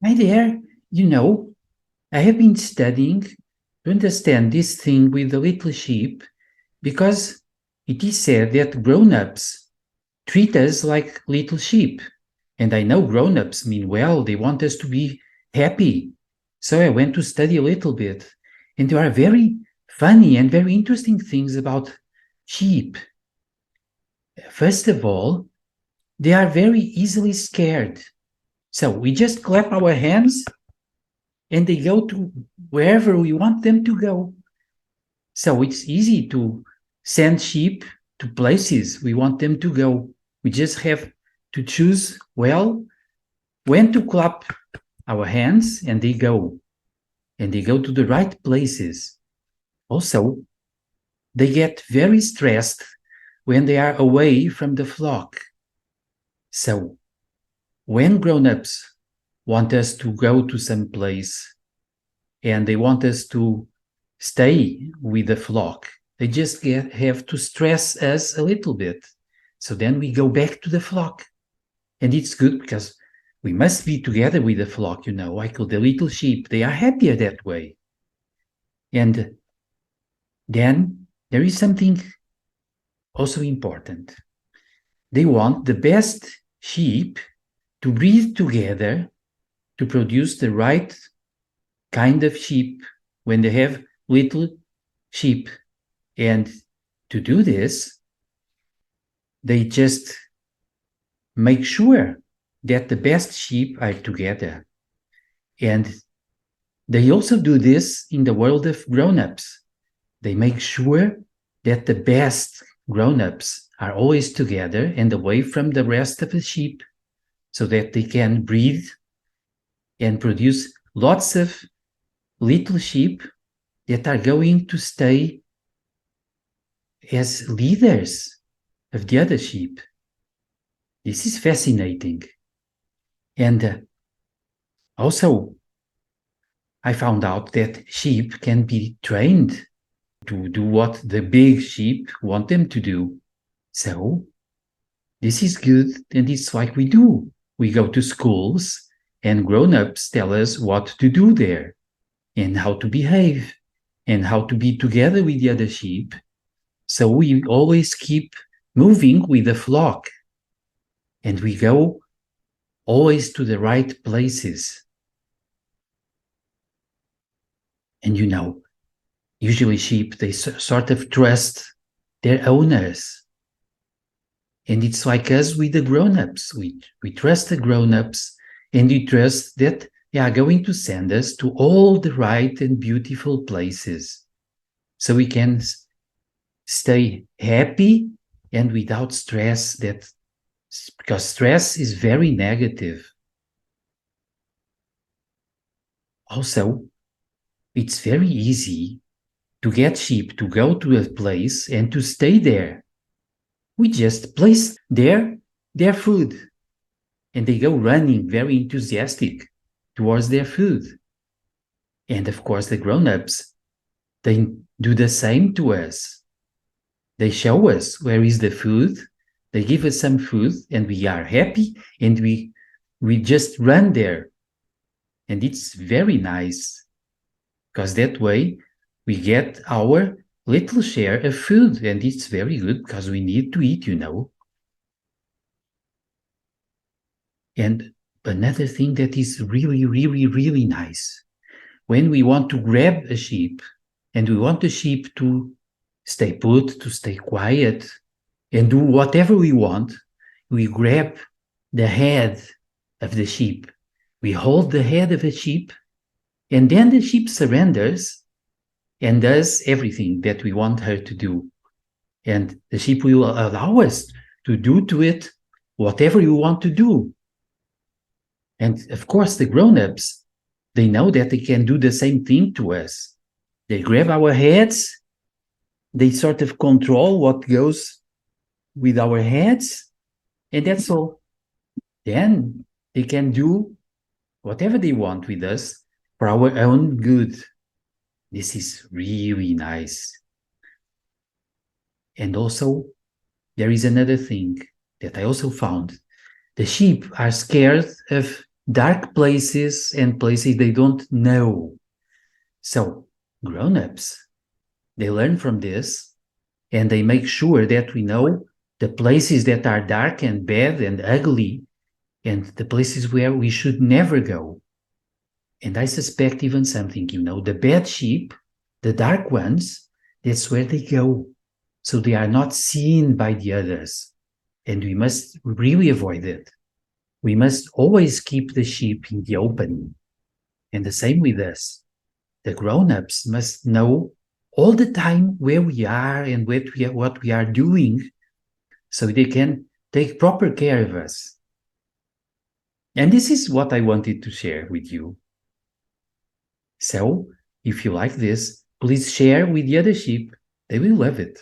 Hi there. You know, I have been studying to understand this thing with the little sheep because it is said that grown-ups treat us like little sheep. And I know grown-ups mean well, they want us to be happy. So I went to study a little bit. And there are very funny and very interesting things about sheep. First of all, they are very easily scared. So we just clap our hands and they go to wherever we want them to go. So it's easy to send sheep to places we want them to go. We just have to choose well when to clap our hands and they go. And they go to the right places. Also, they get very stressed when they are away from the flock. So when grown-ups want us to go to some place and they want us to stay with the flock, they just have to stress us a little bit. So then we go back to the flock. And it's good because we must be together with the flock, like the little sheep. They are happier that way. And then there is something also important. They want the best sheep to breed together to produce the right kind of sheep when they have little sheep. And to do this, they just make sure that the best sheep are together. And they also do this in the world of grown-ups. They make sure that the best grown-ups are always together and away from the rest of the sheep so that they can breed and produce lots of little sheep that are going to stay as leaders of the other sheep. This is fascinating. And also, I found out that sheep can be trained to do what the big sheep want them to do. So this is good, and it's like we do. We go to schools, and grown-ups tell us what to do there, and how to behave, and how to be together with the other sheep. So we always keep moving with the flock, and we go always to the right places. And usually sheep, they sort of trust their owners. And it's like us with the grown-ups. We trust the grown-ups, and we trust that they are going to send us to all the right and beautiful places so we can stay happy and without stress, because stress is very negative. Also, it's very easy to get sheep to go to a place and to stay there. We just place their food, and they go running very enthusiastic towards their food. And of course, the grown-ups, they do the same to us. They show us where is the food, they give us some food, and we are happy, and we just run there. And it's very nice, because that way we get our little share of food, and it's very good because we need to eat. And another thing that is really, really, really nice, when we want to grab a sheep and we want the sheep to stay put, to stay quiet, and do whatever we want, we grab the head of the sheep. We hold the head of a sheep, and then the sheep surrenders and does everything that we want her to do. And the sheep will allow us to do to it whatever we want to do. And of course, the grown-ups, they know that they can do the same thing to us. They grab our heads, they sort of control what goes with our heads, and that's all. Then they can do whatever they want with us for our own good. This is really nice. And also, there is another thing that I also found. The sheep are scared of dark places and places they don't know. So grown-ups, they learn from this and they make sure that we know the places that are dark and bad and ugly and the places where we should never go. And I suspect even something, the bad sheep, the dark ones, that's where they go. So they are not seen by the others. And we must really avoid it. We must always keep the sheep in the open. And the same with us. The grown-ups must know all the time where we are and what we are doing so they can take proper care of us. And this is what I wanted to share with you. So, if you like this, please share with the other sheep. They will love it.